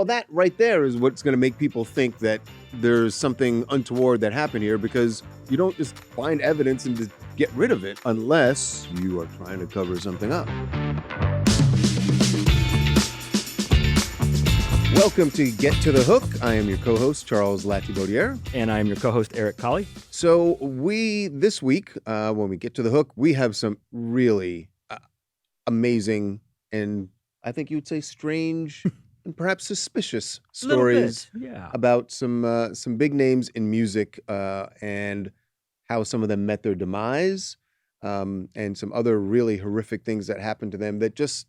Well, that right there is what's going to make people think that there's something untoward that happened here, because you don't just find evidence and just get rid of it unless you are trying to cover something up. Welcome to Get to the Hook. I am your co-host, Charles Latibeaudiere. And I am your co-host, Eric Colley. So this week, when we get to the hook, we have some really amazing and I think you would say strange and perhaps suspicious stories about some big names in music and how some of them met their demise, and some other really horrific things that happened to them that just,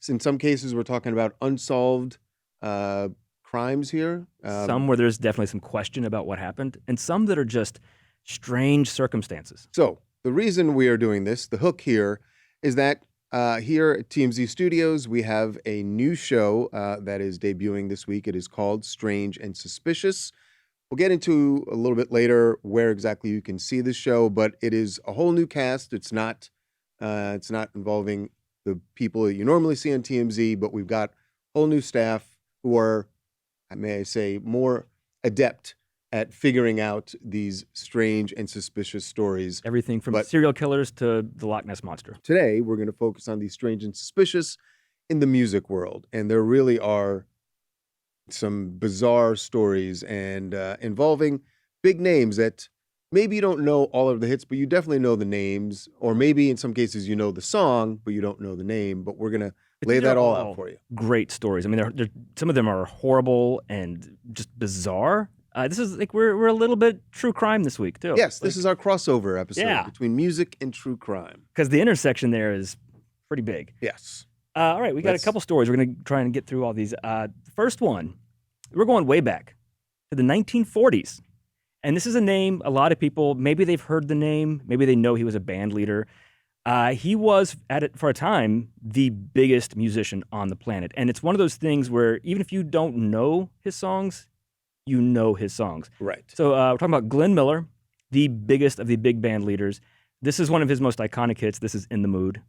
in some cases, we're talking about unsolved crimes here. Some where there's definitely some question about what happened, and some that are just strange circumstances. So the reason we are doing this, the hook here, is that here at TMZ Studios, we have a new show that is debuting this week. It is called Strange and Suspicious. We'll get into a little bit later where exactly you can see this show, but it is a whole new cast. It's not involving the people that you normally see on TMZ, but we've got whole new staff who are, may I say, more adept at figuring out these strange and suspicious stories. Everything from serial killers to the Loch Ness Monster. Today, we're going to focus on these strange and suspicious in the music world. And there really are some bizarre stories and involving big names that maybe you don't know all of the hits, but you definitely know the names. Or maybe in some cases you know the song, but you don't know the name. But we're going to lay that all out for you. Great stories. I mean, some of them are horrible and just bizarre. This is like we're a little bit true crime this week too. Yes, this is our crossover episode between music and true crime. Because the intersection there is pretty big. Yes. All right, we got a couple stories. We're going to try and get through all these. The first one, we're going way back to the 1940s. And this is a name a lot of people, maybe they've heard the name, maybe they know he was a band leader. He was, for a time, the biggest musician on the planet. And it's one of those things where even if you don't know his songs, you know his songs. Right. So we're talking about Glenn Miller, the biggest of the big band leaders. This is one of his most iconic hits. This is In the Mood.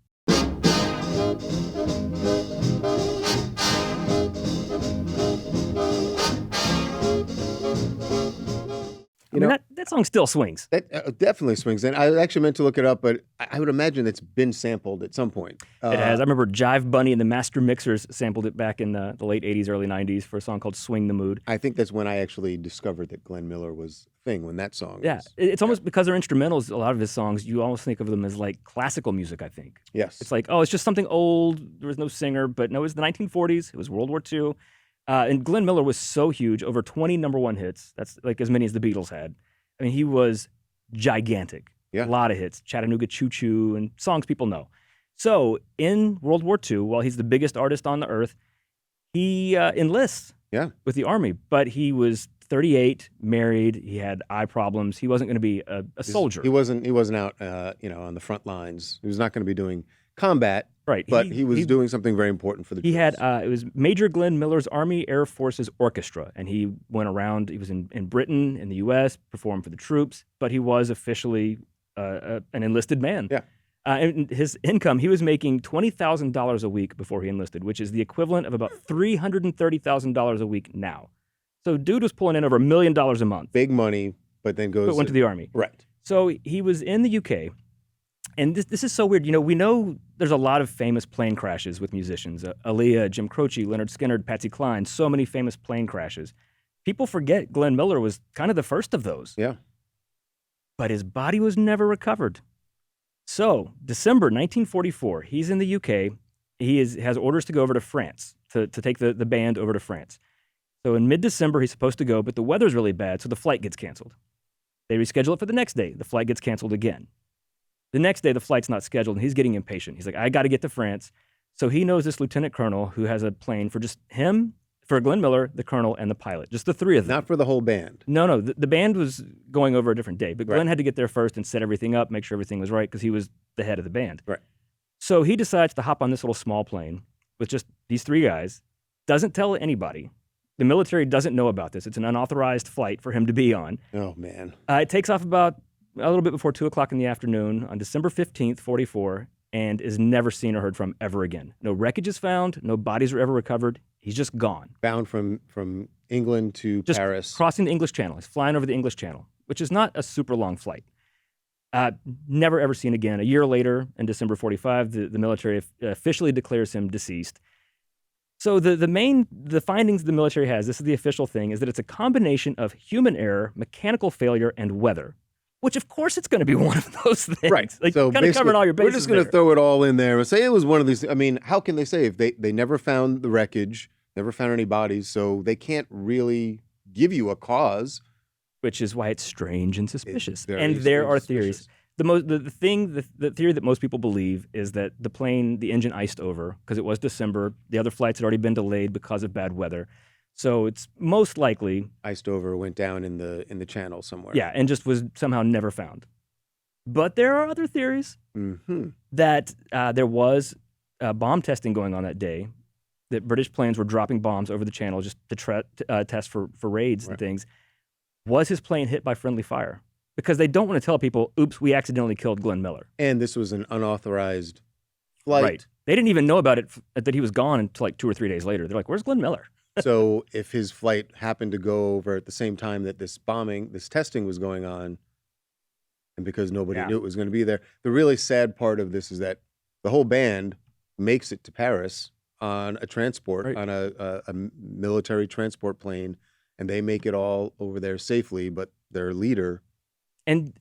That song still swings. That definitely swings. And I actually meant to look it up, but I would imagine it's been sampled at some point. It has. I remember Jive Bunny and the Master Mixers sampled it back in the late 80s, early 90s for a song called Swing the Mood. I think that's when I actually discovered that Glenn Miller was a thing, when that song was. It's almost because they're instrumentals, a lot of his songs, you almost think of them as like classical music, I think. Yes. It's like, oh, it's just something old, there was no singer, but no, it was the 1940s, it was World War II. And Glenn Miller was so huge, over 20 number one hits. That's like as many as the Beatles had. I mean, he was gigantic. Yeah. A lot of hits, Chattanooga Choo Choo, and songs people know. So in World War II, while he's the biggest artist on the earth, he enlists with the Army. But he was 38, married, he had eye problems. He wasn't going to be a soldier. He wasn't out on the front lines. He was not going to be doing combat. Right. But he was doing something very important for the troops. He had, it was Major Glenn Miller's Army Air Forces Orchestra, and he went around, he was in Britain, in the U.S., performed for the troops, but he was officially an enlisted man. Yeah. And his income, he was making $20,000 a week before he enlisted, which is the equivalent of about $330,000 a week now. So dude was pulling in over $1 million a month. Big money, but then went to the Army. Right. So he was in the UK. And this is so weird. You know, we know there's a lot of famous plane crashes with musicians. Aaliyah, Jim Croce, Leonard Skinner, Patsy Cline, so many famous plane crashes. People forget Glenn Miller was kind of the first of those. Yeah. But his body was never recovered. So, December 1944, he's in the UK. He has orders to go over to France, to take the band over to France. So in mid-December, he's supposed to go, but the weather's really bad, so the flight gets canceled. They reschedule it for the next day. The flight gets canceled again. The next day, the flight's not scheduled, and he's getting impatient. He's like, I got to get to France. So he knows this lieutenant colonel who has a plane for just him, for Glenn Miller, the colonel, and the pilot. Just the three of them. Not for the whole band. No. The band was going over a different day, but Glenn had to get there first and set everything up, make sure everything was right, because he was the head of the band. Right. So he decides to hop on this little small plane with just these three guys, doesn't tell anybody. The military doesn't know about this. It's an unauthorized flight for him to be on. Oh, man. It takes off about a little bit before 2 o'clock in the afternoon on December 15th, 44, and is never seen or heard from ever again. No wreckage is found. No bodies are ever recovered. He's just gone. Bound from England to Just Paris. crossing the English Channel. He's flying over the English Channel, which is not a super long flight. Never ever seen again. A year later, in December 45, the military officially declares him deceased. So the findings the military has, this is the official thing, is that it's a combination of human error, mechanical failure, and weather. Which, of course, it's going to be one of those things. Right. Like, So kind of covering all your bases. we're just going to throw it all in there and say it was one of these. I mean, how can they say if they never found the wreckage, never found any bodies, so they can't really give you a cause. Which is why it's strange and suspicious. Very And there strange are and theories. suspicious. The theory that most people believe is that the engine iced over because it was December. The other flights had already been delayed because of bad weather. So it's most likely Iced over, went down in the channel somewhere. yeah, and just was somehow never found. But there are other theories that there was bomb testing going on that day, that British planes were dropping bombs over the channel just to test for raids and things. Was his plane hit by friendly fire? Because they don't want to tell people, oops, we accidentally killed Glenn Miller. And this was an unauthorized flight. Right. They didn't even know about it, that he was gone until like 2 or 3 days later. They're like, where's Glenn Miller? So if his flight happened to go over at the same time that this testing was going on, and because nobody knew it was going to be there, the really sad part of this is that the whole band makes it to Paris on a transport, on a military transport plane, and they make it all over there safely, but their leader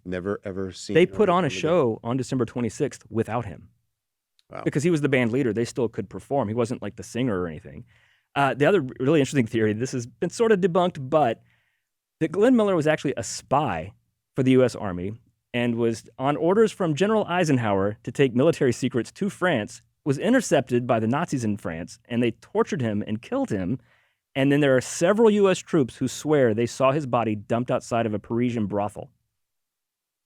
never ever seen. They put on a show on December 26th without him. Wow. Because he was the band leader. They still could perform. He wasn't like the singer or anything. The other really interesting theory, this has been sort of debunked, but that Glenn Miller was actually a spy for the U.S. Army and was on orders from General Eisenhower to take military secrets to France, was intercepted by the Nazis in France, and they tortured him and killed him. And then there are several U.S. troops who swear they saw his body dumped outside of a Parisian brothel.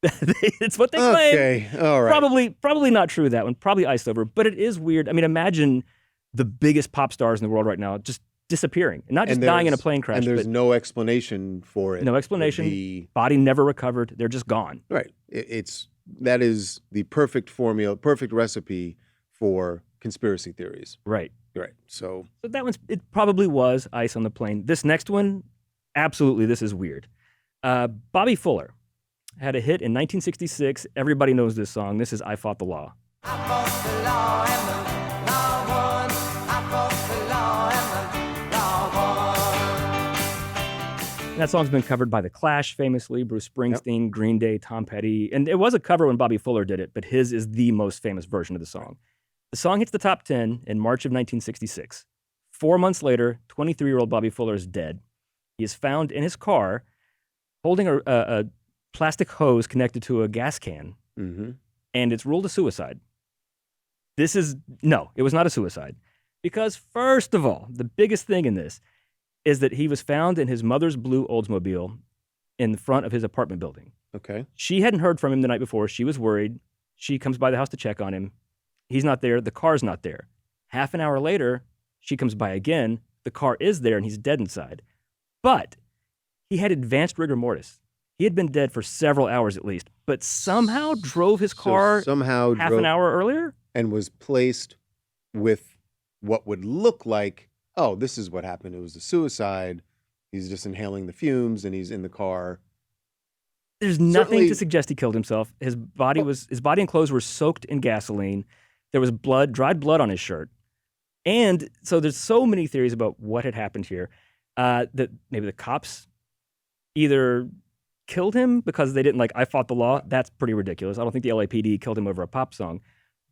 It's what they claim. Okay, all right. Probably not true, that one. Probably iced over. But it is weird. I mean, imagine the biggest pop stars in the world right now just disappearing. And not just dying in a plane crash. And there's no explanation for it. No explanation. Body never recovered. They're just gone. Right. That is the perfect formula, perfect recipe for conspiracy theories. Right. Right. So that it probably was ice on the plane. This next one, absolutely, this is weird. Bobby Fuller had a hit in 1966. Everybody knows this song. This is I Fought the Law. I fought the law and the law won. I fought the law and the law won. That song's been covered by The Clash, famously, Bruce Springsteen, Green Day, Tom Petty. And it was a cover when Bobby Fuller did it, but his is the most famous version of the song. The song hits the top 10 in March of 1966. 4 months later, 23-year-old Bobby Fuller is dead. He is found in his car holding a plastic hose connected to a gas can, and it's ruled a suicide. No, it was not a suicide. Because first of all, the biggest thing in this is that he was found in his mother's blue Oldsmobile in the front of his apartment building. Okay. She hadn't heard from him the night before. She was worried. She comes by the house to check on him. He's not there. The car's not there. Half an hour later, she comes by again. The car is there, and he's dead inside. But he had advanced rigor mortis. He had been dead for several hours at least, but somehow drove his car half an hour earlier? And was placed with what would look like, oh, this is what happened. It was a suicide. He's just inhaling the fumes, and he's in the car. There's nothing to suggest he killed himself. His body and clothes were soaked in gasoline. There was dried blood on his shirt. And so there's so many theories about what had happened here, that maybe the cops either killed him because they didn't I fought the law. That's pretty ridiculous. I don't think the LAPD killed him over a pop song.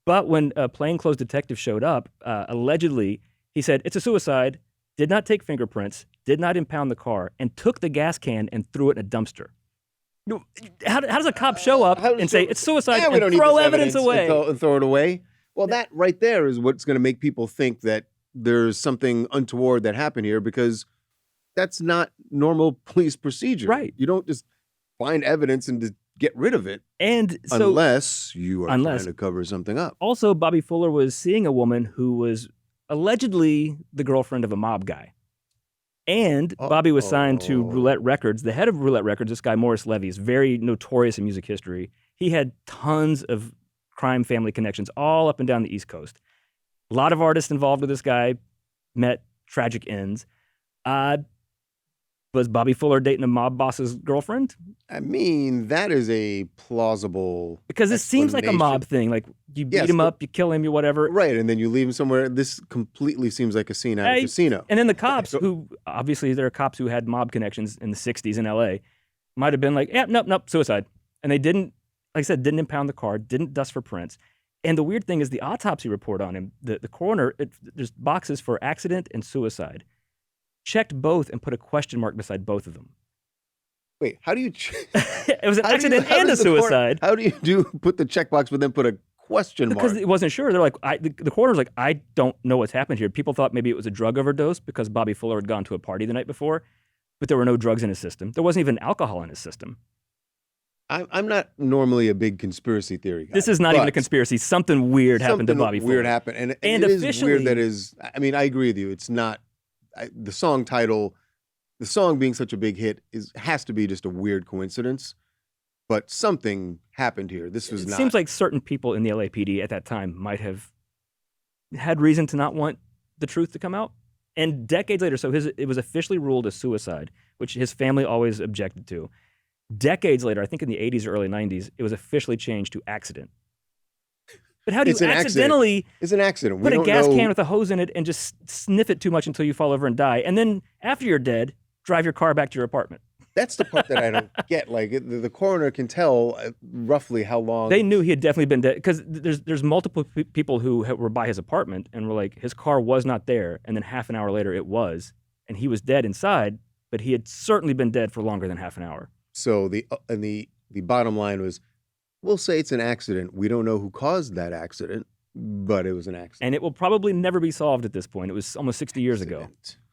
But when a plainclothes detective showed up, allegedly, he said, it's a suicide, did not take fingerprints, did not impound the car, and took the gas can and threw it in a dumpster. How does a cop show up and say it's suicide and throw evidence away? And throw it away? Well, that right there is what's going to make people think that there's something untoward that happened here, because that's not normal police procedure. Right. You don't just find evidence and just get rid of it. And unless you are trying to cover something up. Also, Bobby Fuller was seeing a woman who was allegedly the girlfriend of a mob guy. And Bobby was signed to Roulette Records. The head of Roulette Records, this guy Morris Levy, is very notorious in music history. He had tons of crime family connections all up and down the East Coast. A lot of artists involved with this guy met tragic ends. Was Bobby Fuller dating a mob boss's girlfriend? I mean, that is a plausible Because this seems like a mob thing. Like, you beat him up, you kill him, you whatever. Right, and then you leave him somewhere. This completely seems like a scene out of Casino. And then the cops, who obviously there are cops who had mob connections in the 60s in LA, might have been like, yeah, nope, suicide. And they didn't, like I said, didn't impound the car, didn't dust for prints. And the weird thing is the autopsy report on him, the coroner, there's boxes for accident and suicide. Checked both and put a question mark beside both of them. Wait, how do you... It was an accident and a suicide. How do you put the checkbox but then put a question mark? Because it wasn't sure. They're like, the coroner's like, I don't know what's happened here. People thought maybe it was a drug overdose because Bobby Fuller had gone to a party the night before, but there were no drugs in his system. There wasn't even alcohol in his system. I'm not normally a big conspiracy theory guy. This is not even a conspiracy. Something weird happened to Bobby Fuller. Something weird happened. And it is weird that is... I mean, I agree with you. It's not... the song title, the song being such a big hit, has to be just a weird coincidence. But something happened here. This was not... It seems like certain people in the LAPD at that time might have had reason to not want the truth to come out. And decades later, so it was officially ruled a suicide, which his family always objected to. Decades later, I think in the 80s or early 90s, it was officially changed to accident. But how do you accidentally It's an accident. put a gas can with a hose in it and just sniff it too much until you fall over and die? And then after you're dead, drive your car back to your apartment. That's the part that I don't get. Like, the coroner can tell roughly how long... They knew he had definitely been dead, because there's multiple people who were by his apartment and were like, his car was not there, and then half an hour later it was, and he was dead inside, but he had certainly been dead for longer than half an hour. So the bottom line was, we'll say it's an accident. We don't know who caused that accident, but it was an accident. And it will probably never be solved at this point. It was almost 60 years ago.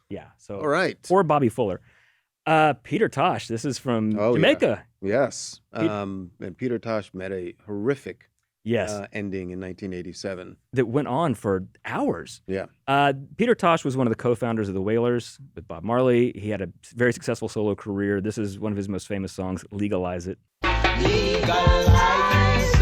Yeah. So all right. Poor Bobby Fuller. Peter Tosh. This is from Jamaica. Yeah. Yes. And Peter Tosh met a horrific ending in 1987. That went on for hours. Yeah. Peter Tosh was one of the co-founders of the Wailers with Bob Marley. He had a very successful solo career. This is one of his most famous songs, Legalize It. Legalize it.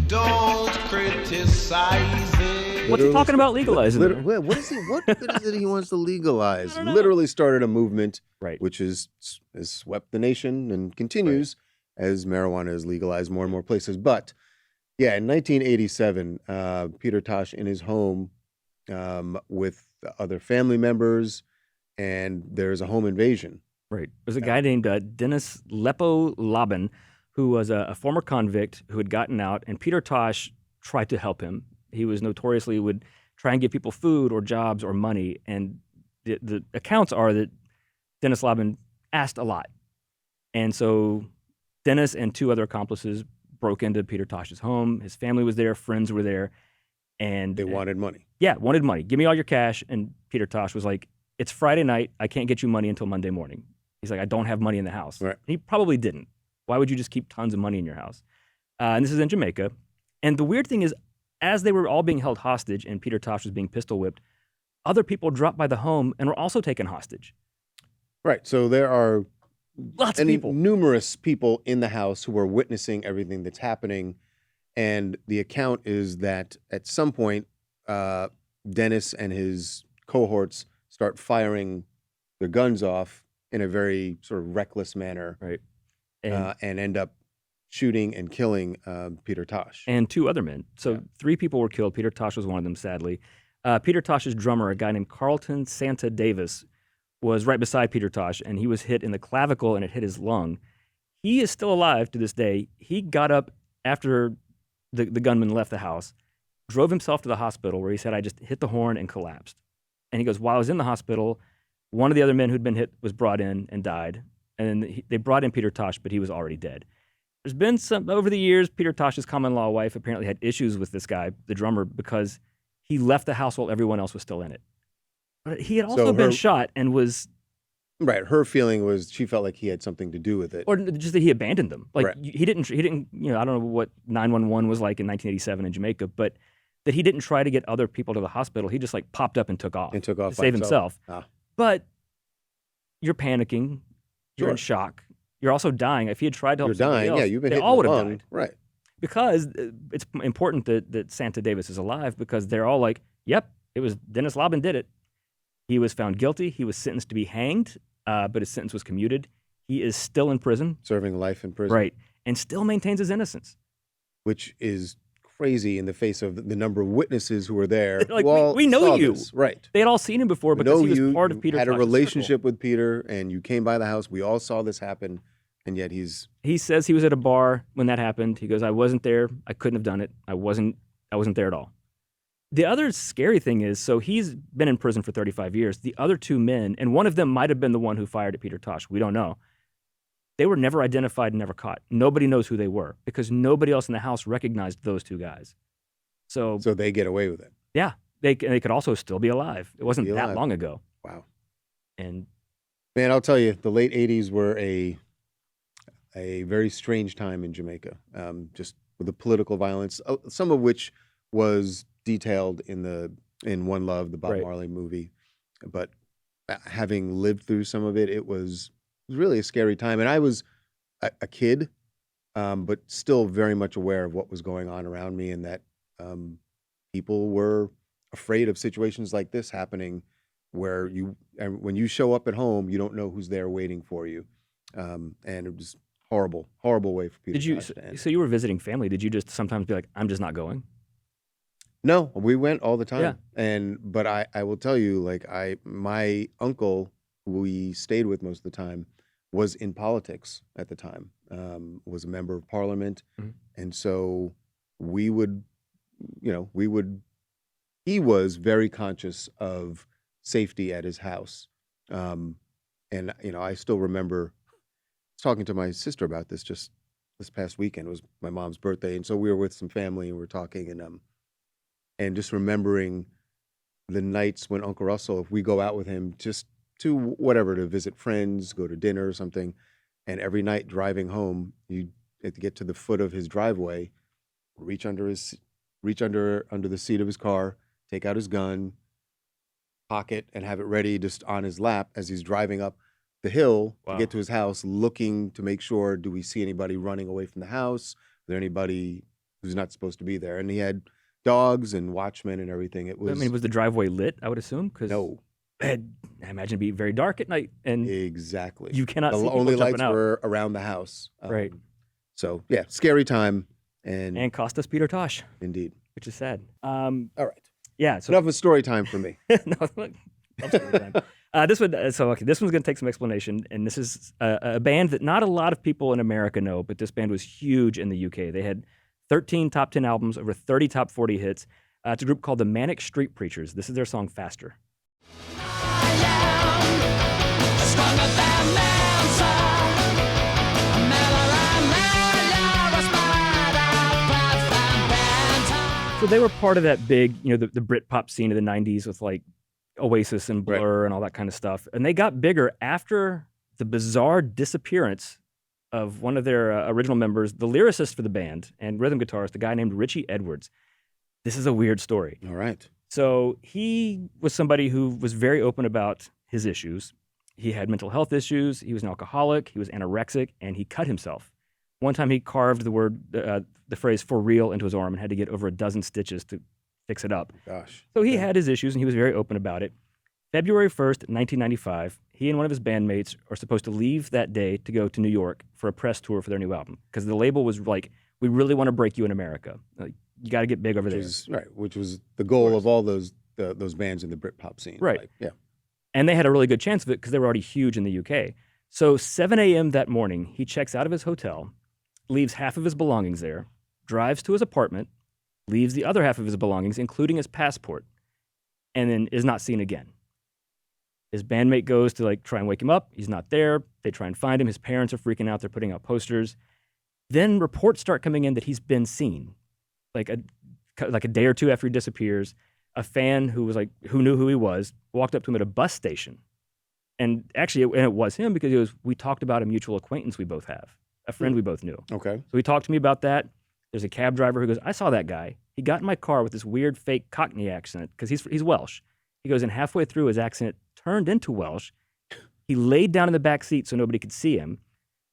Don't criticize it. What's he talking about legalizing it? What is it he wants to legalize? Literally started a movement, which has swept the nation and continues as marijuana is legalized more and more places. But yeah, in 1987, Peter Tosh in his home with other family members, and there's a home invasion. Right. There's a guy named Dennis Lepo-Laban, who was a former convict who had gotten out, and Peter Tosh tried to help him. He was notoriously would try and give people food or jobs or money, and the accounts are that Dennis Laban asked a lot. And so Dennis and two other accomplices broke into Peter Tosh's home. His family was there, friends were there, and they wanted money. Yeah, wanted money. Give me all your cash. And Peter Tosh was like, it's Friday night. I can't get you money until Monday morning. He's like, I don't have money in the house. Right. He probably didn't. Why would you just keep tons of money in your house? And this is in Jamaica. And the weird thing is, as they were all being held hostage and Peter Tosh was being pistol whipped, other people dropped by the home and were also taken hostage. Right. So there are numerous people in the house who are witnessing everything that's happening. And the account is that at some point, Dennis and his cohorts start firing their guns off in a very sort of reckless manner, right? And end up shooting and killing Peter Tosh. And two other men. So 3 people were killed. Peter Tosh was one of them, sadly. Peter Tosh's drummer, a guy named Carlton Santa Davis, was right beside Peter Tosh, and he was hit in the clavicle and it hit his lung. He is still alive to this day. He got up after the gunman left the house, drove himself to the hospital where he said, I just hit the horn and collapsed. And he goes, while I was in the hospital, one of the other men who'd been hit was brought in and died. And then they brought in Peter Tosh, but he was already dead. There's been some, over the years, Peter Tosh's common-law wife apparently had issues with this guy, the drummer, because he left the house while everyone else was still in it. But he had also been shot and was... Right. Her feeling was she felt like he had something to do with it. Or just that he abandoned them. Like, he didn't, you know, I don't know what 911 was like in 1987 in Jamaica, but that he didn't try to get other people to the hospital. He just, like, popped up and took off. To save himself. But you're panicking. You're in shock. You're also dying. If he had tried to help somebody else, you've been they hit all would have lung. died. Right. because it's important that Santa Davis is alive, because they're all like, yep, it was Dennis Laubin did it. He was found guilty. He was sentenced to be hanged, but his sentence was commuted. He is still in prison. Serving life in prison. Right. And still maintains his innocence. Which is crazy in the face of the number of witnesses who were there. Like, who all we know saw you. this. Right. They had all seen him before because he was part of Peter had a Tosh's relationship circle. with Peter, and you came by the house. We all saw this happen, and yet He says he was at a bar when that happened. He goes, I wasn't there. I couldn't have done it. I wasn't there at all. The other scary thing is, so he's been in prison for 35 years. The other two men, and one of them might have been the one who fired at Peter Tosh. We don't know. They were never identified and never caught. Nobody knows who they were because nobody else in the house recognized those two guys. So they get away with it. Yeah, they could also still be alive. It wasn't that long ago. Wow. And man, I'll tell you, the late 80s were a very strange time in Jamaica, just with the political violence, some of which was detailed in One Love, the Bob Marley movie. But having lived through some of it, it was really a scary time. And I was a kid, but still very much aware of what was going on around me, and that people were afraid of situations like this happening, where when you show up at home, you don't know who's there waiting for you. And it was horrible way for Peter Tosh to end. So you were visiting family. Did you just sometimes be like, I'm just not going? No, we went all the time. Yeah. But I will tell you, like, my uncle, who we stayed with most of the time, was in politics at the time, was a member of parliament. Mhm. And so he was very conscious of safety at his house. And, I still remember talking to my sister about this just this past weekend. It was my mom's birthday. And so we were with some family and we were talking, and just remembering the nights when Uncle Russell, if we go out with him just to whatever, to visit friends, go to dinner or something, and every night driving home, you have to get to the foot of his driveway, reach under the seat of his car, take out his gun, pocket, and have it ready just on his lap as he's driving up the hill to get to his house, looking to make sure, do we see anybody running away from the house? Is there anybody who's not supposed to be there? And he had dogs and watchmen and everything. It was. I mean, was the driveway lit, I would assume? No. I imagine it'd be very dark at night, and exactly. you cannot see The people only jumping lights out. were around the house. Right. So, yeah, scary time. And cost us Peter Tosh, indeed. which is sad. All right. Yeah. So Enough of story time for me. no, look, love story time. This one's going to take some explanation, and this is a band that not a lot of people in America know, but this band was huge in the UK. They had 13 top 10 albums, over 30 top 40 hits. It's a group called the Manic Street Preachers. This is their song "Faster." So they were part of that big, the Britpop scene of the 90s with like Oasis and Blur and all that kind of stuff. And they got bigger after the bizarre disappearance of one of their original members, the lyricist for the band and rhythm guitarist, a guy named Richie Edwards. This is a weird story. All right. So he was somebody who was very open about his issues. He had mental health issues. He was an alcoholic. He was anorexic, and he cut himself. One time he carved the phrase "for real" into his arm and had to get over a dozen stitches to fix it up. Gosh. So he had his issues, and he was very open about it. February 1st, 1995, he and one of his bandmates are supposed to leave that day to go to New York for a press tour for their new album, because the label was like, we really want to break you in America. Like, you got to get big over there. Which was the goal of all those bands in the Britpop scene. Right. Like, yeah. And they had a really good chance of it because they were already huge in the UK. So 7 a.m. that morning, he checks out of his hotel, leaves half of his belongings there, drives to his apartment, leaves the other half of his belongings, including his passport, and then is not seen again. His bandmate goes to try and wake him up. He's not there. They try and find him. His parents are freaking out. They're putting out posters. Then reports start coming in that he's been seen. Like a day or two after he disappears, a fan who knew who he was walked up to him at a bus station. And actually, it was him, because we talked about a mutual acquaintance we both have, a friend we both knew. Okay. So he talked to me about that. There's a cab driver who goes, I saw that guy. He got in my car with this weird fake Cockney accent, because he's Welsh. He goes, and halfway through, his accent turned into Welsh. He laid down in the back seat so nobody could see him.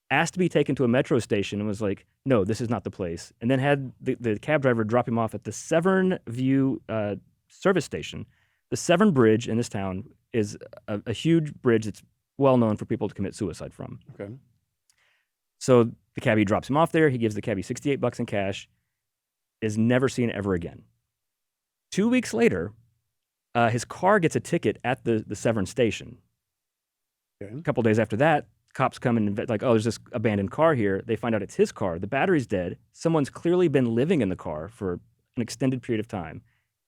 asked to be taken to a metro station and was like, no, this is not the place. And then had the cab driver drop him off at the Severn View service station. The Severn Bridge in this town is a huge bridge that's well known for people to commit suicide from. Okay. So the cabbie drops him off there. He gives the cabbie $68 in cash, is never seen ever again. 2 weeks later, his car gets a ticket at the Severn station. Okay. A couple days after that, cops come and like, oh, there's this abandoned car here. They find out it's his car. The battery's dead. Someone's clearly been living in the car for an extended period of time.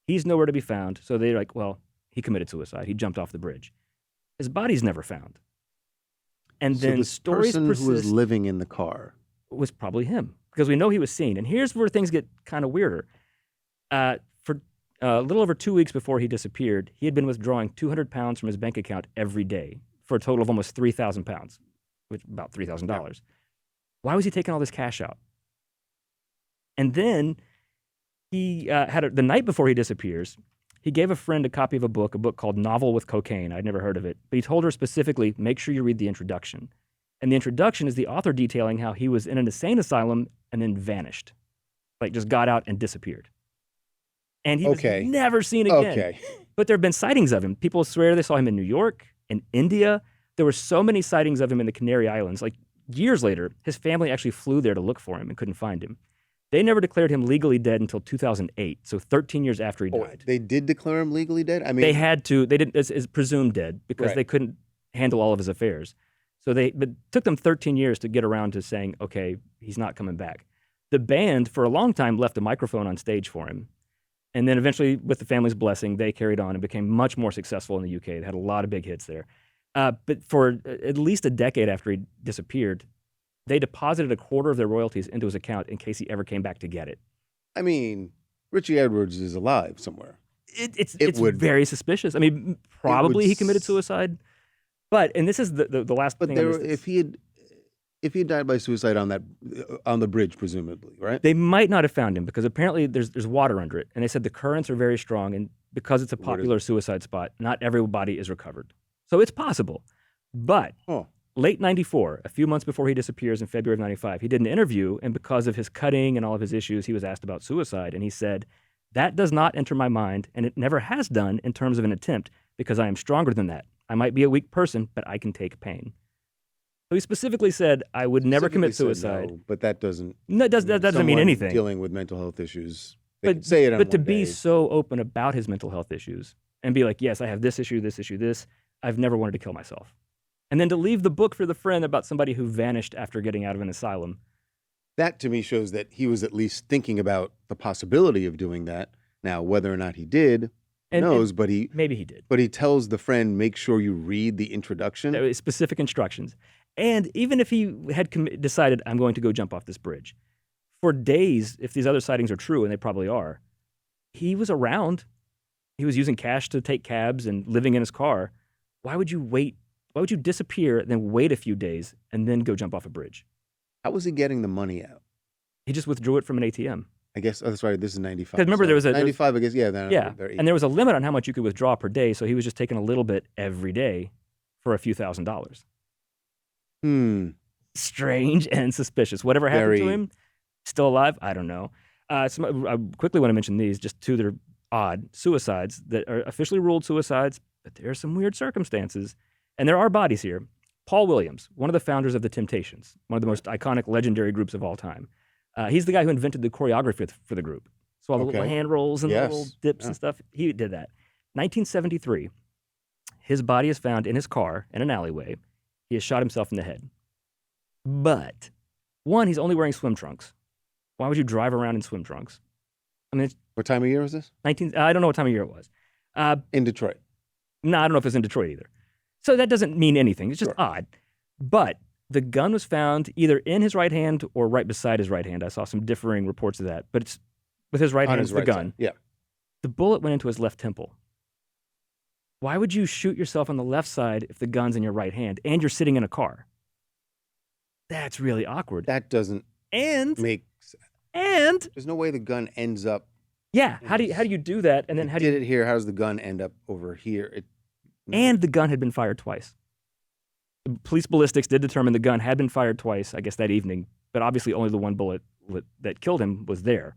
He's nowhere to be found. So they're like, well, he committed suicide. He jumped off the bridge. His body's never found. And So then the stories person persist. who was living in the car. Was probably him because we know he was seen. And here's where things get kind of weirder. For a little over 2 weeks before he disappeared, he had been withdrawing 200 pounds from his bank account every day for a total of almost 3,000 pounds, which is about $3,000. Yeah. Why was he taking all this cash out? And then he the night before he disappears, he gave a friend a copy of a book called Novel with Cocaine. I'd never heard of it, but he told her specifically, make sure you read the introduction. And the introduction is the author detailing how he was in an insane asylum and then vanished, like just got out and disappeared. And he was never seen again. Okay. But there have been sightings of him. People swear they saw him in New York, in India. There were so many sightings of him in the Canary Islands. Like years later, his family actually flew there to look for him and couldn't find him. They never declared him legally dead until 2008, so 13 years after he died. They did declare him legally dead? I mean, They had to. They didn't. Is presumed dead because Right. they couldn't handle all of his affairs. So but it took them 13 years to get around to saying, okay, he's not coming back. The band, for a long time, left a microphone on stage for him. And then eventually, with the family's blessing, they carried on and became much more successful in the UK. They had a lot of big hits there. But for at least a decade after he disappeared, they deposited a quarter of their royalties into his account in case he ever came back to get it. I mean, Richie Edwards is alive somewhere. It's would- very suspicious. I mean, probably he committed s- suicide. But, and this is the last But thing on this. if he had died by suicide on the bridge, presumably, right? They might not have found him because apparently there's water under it. And they said the currents are very strong. And because it's a popular suicide spot, not everybody is recovered. So it's possible. But late 94, a few months before he disappears in February of 95, he did an interview. And because of his cutting and all of his issues, he was asked about suicide. And he said, that does not enter my mind. And it never has done in terms of an attempt because I am stronger than that. I might be a weak person, but I can take pain. So he specifically said, I would never commit suicide. No, but that doesn't. No, that doesn't mean someone anything. Dealing with mental health issues, they can say it on But to one be day. so open about his mental health issues and be like, yes, I have this issue, this, I've never wanted to kill myself. And then to leave the book for the friend about somebody who vanished after getting out of an asylum. That to me shows that he was at least thinking about the possibility of doing that. Now, whether or not he did, who knows? But maybe he did. But he tells the friend, make sure you read the introduction. There was specific instructions. And even if he had decided, I'm going to go jump off this bridge, for days, if these other sightings are true, and they probably are, he was around. He was using cash to take cabs and living in his car. Why would you wait? Why would you disappear, then wait a few days, and then go jump off a bridge? How was he getting the money out? He just withdrew it from an ATM. I guess, that's right, this is 95. Because remember, there was 95, I guess, yeah. And there was a limit on how much you could withdraw per day, so he was just taking a little bit every day for a few $1,000s. Strange and suspicious. Whatever happened to him, still alive? I don't know. I quickly want to mention these, just two that are odd. Suicides that are officially ruled suicides, but there are some weird circumstances. And there are bodies here. Paul Williams, one of the founders of the Temptations, one of the most iconic, legendary groups of all time. He's the guy who invented the choreography for the group. So all the little hand rolls and the little dips and stuff, he did that. 1973, his body is found in his car in an alleyway. He has shot himself in the head. But, one, he's only wearing swim trunks. Why would you drive around in swim trunks? I mean, what time of year was this? I don't know what time of year it was. In Detroit. No, I don't know if it's in Detroit either. So that doesn't mean anything. It's just odd. But the gun was found either in his right hand or right beside his right hand. I saw some differing reports of that. But it's with his right hand, it's the gun. Side. Yeah. The bullet went into his left temple. Why would you shoot yourself on the left side if the gun's in your right hand and you're sitting in a car? That's really awkward. That doesn't make sense. And there's no way the gun ends up. Yeah, how do you do that? And then how do you did it here? How does the gun end up over here? And the gun had been fired twice. Police ballistics did determine the gun had been fired twice, I guess, that evening, but obviously only the one bullet that killed him was there.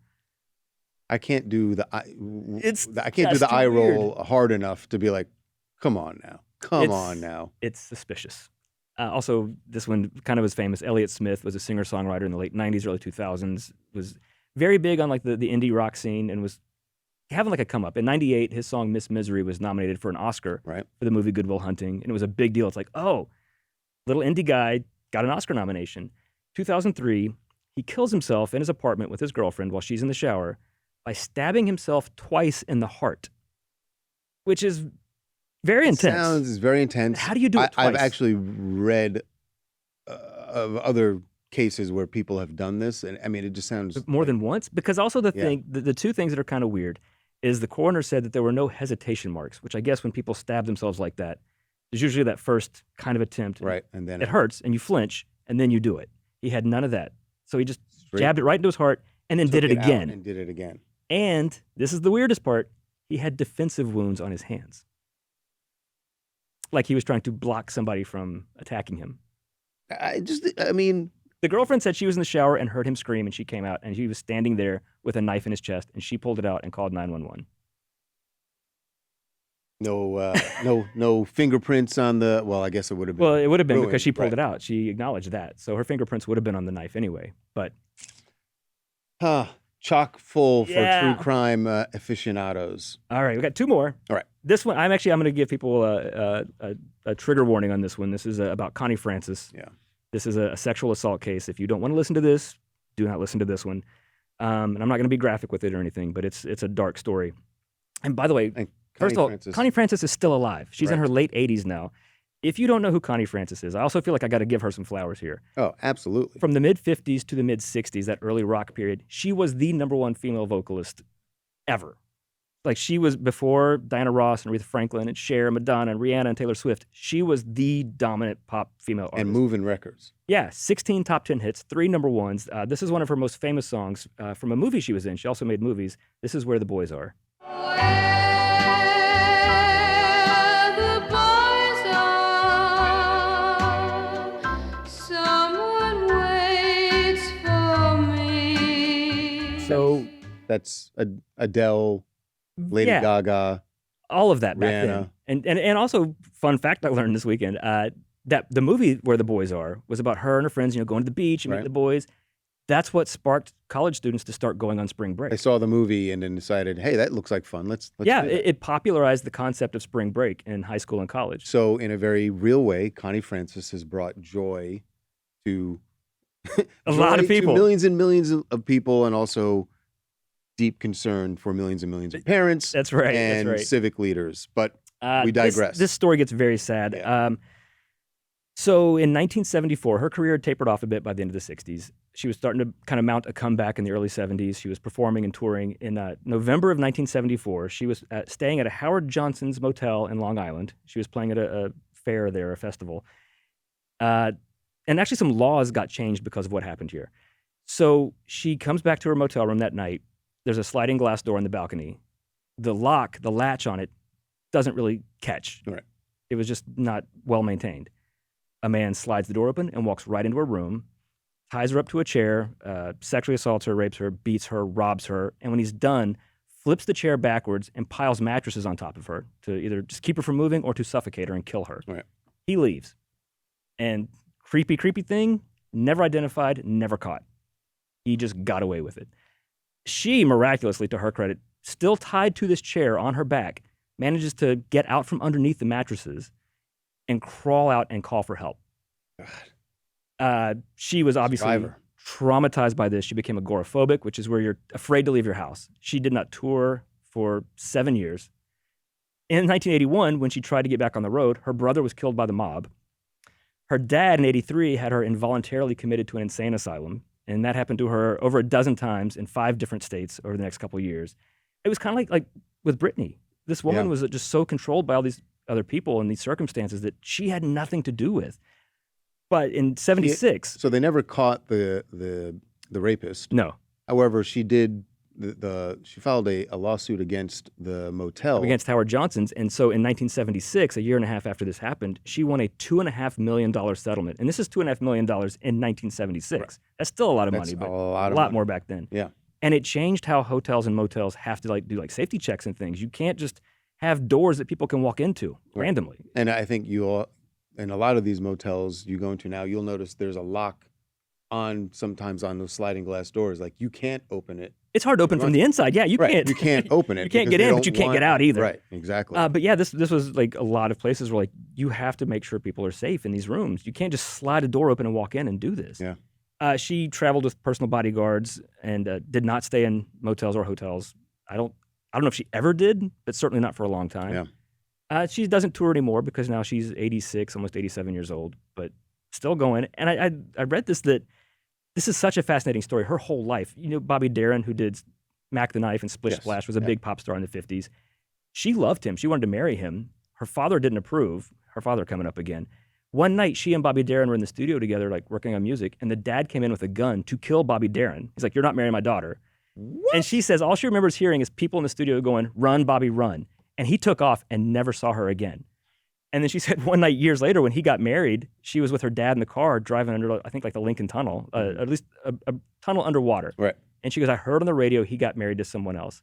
I can't do the eye weird. roll hard enough to be like, come on now. Come on now. It's suspicious. Also, this one kind of was famous. Elliott Smith was a singer-songwriter in the late 90s, early 2000s, was very big on like the indie rock scene and was having like a come up. In 98, his song Miss Misery was nominated for an Oscar Right. for the movie Good Will Hunting, and it was a big deal. It's like, oh, little indie guy got an Oscar nomination. 2003, he kills himself in his apartment with his girlfriend while she's in the shower by stabbing himself twice in the heart, which is very intense. Sounds very intense. How do you do it twice? I've actually read of other cases where people have done this, and I mean, it just sounds more than once. Because also the two things that are kind of weird is the coroner said that there were no hesitation marks, which I guess when people stab themselves like that, there's usually that first kind of attempt, right, and then it hurts, and you flinch, and then you do it. He had none of that, so he just jabbed it right into his heart, and then did it again. And did it again. And this is the weirdest part: he had defensive wounds on his hands, like he was trying to block somebody from attacking him. I mean, the girlfriend said she was in the shower and heard him scream, and she came out, and he was standing there with a knife in his chest, and she pulled it out and called 911. No fingerprints on the. Well, I guess it would have been. Well, it would have been ruined, because she pulled right. it out. She acknowledged that, so her fingerprints would have been on the knife anyway. But chock full for Yeah. true crime aficionados. all right, we got two more. All right. This one, I'm going to give people a trigger warning on this one. This is about Connie Francis. Yeah. This is a sexual assault case. If you don't want to listen to this, do not listen to this one. And I'm not going to be graphic with it or anything, but it's a dark story. And by the way, And first of all, Francis, Connie Francis is still alive. She's in Right. her late 80s now. If you don't know who Connie Francis is, I also feel like I got to give her some flowers here. Oh, absolutely. From the mid-50s to the mid-60s, that early rock period, she was the #1 female vocalist ever. Like, she was before Diana Ross and Aretha Franklin and Cher, Madonna, and Rihanna and Taylor Swift. She was the dominant pop female artist. And moving records. Yeah, 16 top 10 hits, 3 number ones. This is one of her most famous songs from a movie she was in. She also made movies. This is Where the Boys Are. So That's Adele, Lady yeah, Gaga. all of that back Rihanna. then. And also, fun fact I learned this weekend, that the movie Where the Boys Are was about her and her friends, going to the beach and meeting Right. the boys. That's what sparked college students to start going on spring break. I saw the movie and then decided, hey, that looks like fun. Let's yeah, do that. it popularized the concept of spring break in high school and college. So in a very real way, Connie Francis has brought joy to A lot of joy to people. millions and millions of people, and also deep concern for millions and millions of parents That's right. and That's right. civic leaders. But we This- digress. This story gets very sad. Yeah. So in 1974, her career had tapered off a bit by the end of the 60s. She was starting to kind of mount a comeback in the early 70s. She was performing and touring. In November of 1974, she was staying at a Howard Johnson's motel in Long Island. She was playing at a fair there, a festival. And actually some laws got changed because of what happened here. So she comes back to her motel room that night. There's a sliding glass door in the balcony. The latch on it, doesn't really catch. Right. It was just not well maintained. A man slides the door open and walks right into her room, ties her up to a chair, sexually assaults her, rapes her, beats her, robs her, and when he's done, flips the chair backwards and piles mattresses on top of her to either just keep her from moving or to suffocate her and kill her. Right. He leaves. And creepy thing, never identified, never caught. He just got away with it. She, miraculously, to her credit, still tied to this chair on her back, manages to get out from underneath the mattresses and crawl out and call for help. She was obviously Survivor. traumatized by this. She became agoraphobic, which is where you're afraid to leave your house. She did not tour for 7 years. In 1981, when she tried to get back on the road, her brother was killed by the mob. Her dad in 83 had her involuntarily committed to an insane asylum, and that happened to her over a dozen times in 5 different states over the next couple of years. It was kind of like with Britney. This woman Yeah. was just so controlled by all these other people and these circumstances that she had nothing to do with. But in 76, So they never caught the rapist. no. However, she did she filed a lawsuit against the motel. Against Howard Johnson's. And so in 1976, a year and a half after this happened, she won a $2.5 million settlement. And this is $2.5 million in 1976. Right. That's still a lot of That's money, but a lot lot more back then. Yeah. And it changed how hotels and motels have to do safety checks and things. You can't just have doors that people can walk into randomly. And I think in a lot of these motels you go into now, you'll notice there's a lock sometimes on those sliding glass doors. Like you can't open it. It's hard to open from the inside. Yeah, you can't. You can't open it. You can't get in, but you can't get out either. Right, exactly. But yeah, this was like a lot of places where you have to make sure people are safe in these rooms. You can't just slide a door open and walk in and do this. Yeah. She traveled with personal bodyguards and did not stay in motels or hotels. I don't know if she ever did, but certainly not for a long time. Yeah. She doesn't tour anymore because now she's 86, almost 87 years old, but still going. And I read that this is such a fascinating story. Her whole life, Bobby Darin, who did Mac the Knife and Splish Splash, was a big pop star in the 50s. She loved him. She wanted to marry him. Her father didn't approve. Her father coming up again. One night, she and Bobby Darin were in the studio together, working on music, and the dad came in with a gun to kill Bobby Darin. He's like, "You're not marrying my daughter." What? And she says all she remembers hearing is people in the studio going, "Run, Bobby, run." And he took off and never saw her again. And then she said one night, years later, when he got married, she was with her dad in the car driving under, I think, the Lincoln Tunnel, at least a tunnel underwater. Right. And she goes, "I heard on the radio he got married to someone else."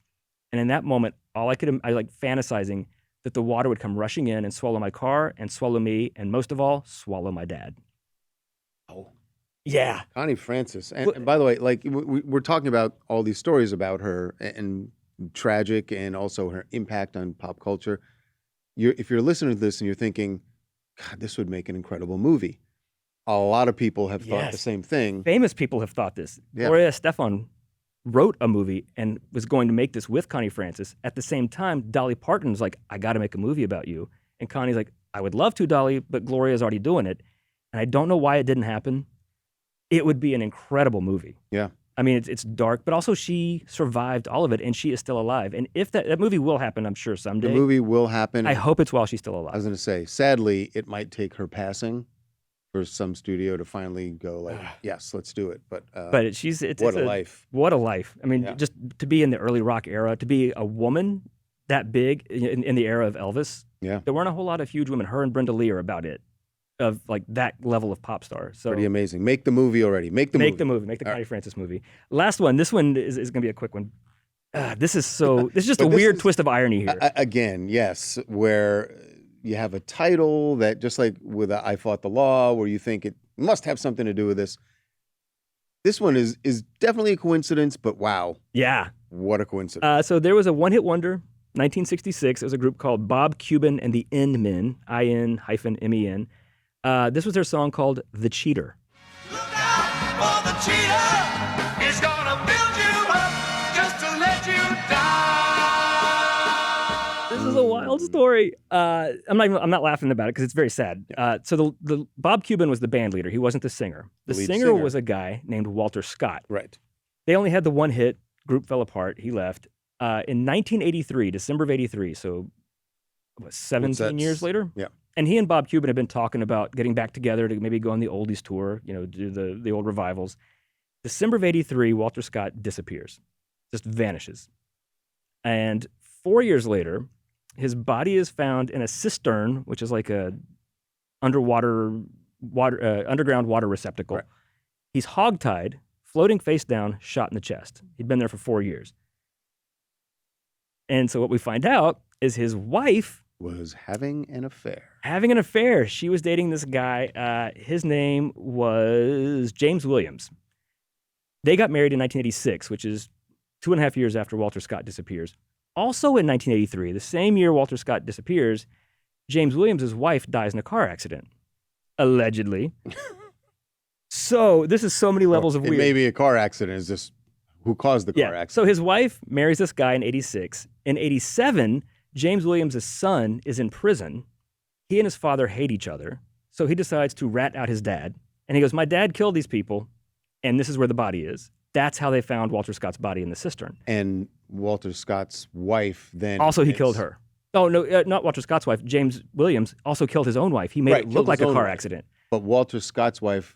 And in that moment, I fantasizing that the water would come rushing in and swallow my car and swallow me, and most of all, swallow my dad. Oh. Yeah. Connie Francis. And by the way, we're talking about all these stories about her and tragic and also her impact on pop culture. If you're listening to this and you're thinking, God, this would make an incredible movie. A lot of people have thought the same thing. Famous people have thought this. Yeah. Gloria Estefan wrote a movie and was going to make this with Connie Francis. At the same time, Dolly Parton's like, "I got to make a movie about you." And Connie's like, "I would love to, Dolly, but Gloria's already doing it." And I don't know why it didn't happen. It would be an incredible movie. Yeah. I mean, it's dark, but also she survived all of it, and she is still alive. And if that movie will happen, I'm sure someday. The movie will happen. I hope it's while she's still alive. I was going to say, sadly, it might take her passing for some studio to finally go yes, let's do it. But it's what a life. What a life. I mean, just to be in the early rock era, to be a woman that big in the era of Elvis. Yeah. There weren't a whole lot of huge women. Her and Brenda Lee are about it, of that level of pop star. So pretty amazing. Make the movie already. Make the Connie Francis movie. Last one. This one is going to be a quick one. This is just a weird twist of irony here. Again, yes, where you have a title that, just like with I Fought the Law, where you think it must have something to do with this. This one is definitely a coincidence, but wow. Yeah. What a coincidence. So there was a one-hit wonder, 1966. It was a group called Bob Kuban and the End Men, IN-MEN. This was their song called "The Cheater." Look out for the cheater. He's gonna build you up just to let you down. This is a wild story. I'm not laughing about it because it's very sad. So the Bob Kuban was the band leader. He wasn't the singer. The lead singer singer was a guy named Walter Scott. Right. They only had the one hit. Group fell apart. He left. In 1983, December of 83, so 17 years later? Yeah. And he and Bob Kuban had been talking about getting back together to maybe go on the oldies tour, do the old revivals. December of 83, Walter Scott disappears, just vanishes. And 4 years later, his body is found in a cistern, which is like a underground water receptacle. Right. He's hogtied, floating face down, shot in the chest. He'd been there for 4 years. And so what we find out is his wife was having an affair. She was dating this guy. His name was James Williams. They got married in 1986, which is 2.5 years after Walter Scott disappears. Also in 1983, the same year Walter Scott disappears, James Williams' wife dies in a car accident, allegedly. So this is so many levels of weird. Maybe a car accident is just who caused the car accident. So his wife marries this guy in 86. In 87, James Williams' son is in prison. He and his father hate each other. So he decides to rat out his dad. And he goes, "My dad killed these people, and this is where the body is." That's how they found Walter Scott's body in the cistern. And Walter Scott's wife then... Also, he killed her. Oh, no, not Walter Scott's wife. James Williams also killed his own wife. He made it look like a car accident. But Walter Scott's wife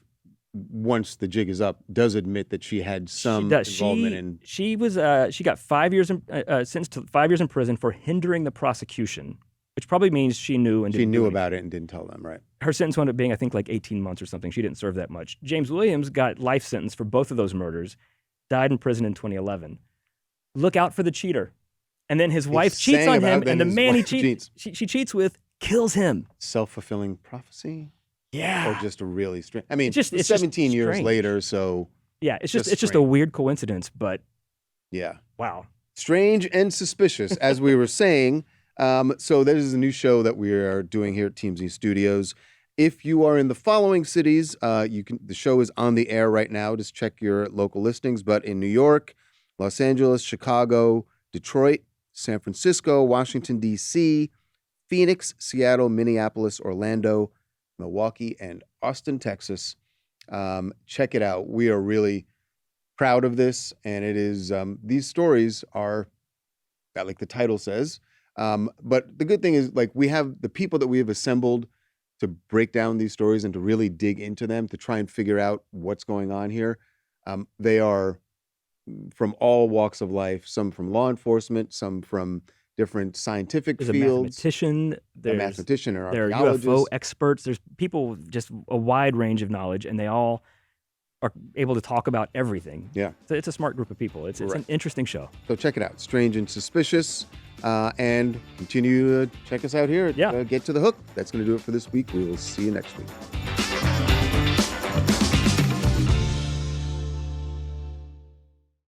once the jig is up, does admit that she had some involvement in. She got 5 years sentenced to 5 years in prison for hindering the prosecution, which probably means she knew and She didn't knew do about it and didn't tell them, right? Her sentence wound up being, I think, like 18 months or something. She didn't serve that much. James Williams got life sentence for both of those murders, died in prison in 2011. Look out for the cheater. And then his wife cheats on him, and the man she cheats with kills him. Self-fulfilling prophecy? Yeah. Or just a really strange. I mean, It's 17 just years strange. later, so Yeah, it's just Just a weird coincidence, but yeah. wow. Strange and suspicious, as we were saying. So this is a new show that we are doing here at TMZ Studios. If you are in the following cities, the show is on the air right now. Just check your local listings. But in New York, Los Angeles, Chicago, Detroit, San Francisco, Washington, D.C., Phoenix, Seattle, Minneapolis, Orlando, Milwaukee, and Austin, Texas. Check it out. We are really proud of this, and it is these stories are, like the title says. But the good thing is, like, we have the people that we have assembled to break down these stories and to really dig into them to try and figure out what's going on here. They are from all walks of life, some from law enforcement, some from different scientific There's fields. a There are there are archaeologists. UFO experts. There's people, just a wide range of knowledge, and they all are able to talk about everything. Yeah. So it's a smart group of people. It's Right. an interesting show. So check it out, Strange and Suspicious, and continue to check us out here at Yeah. Get to the Hook. That's going to do it for this week. We will see you next week.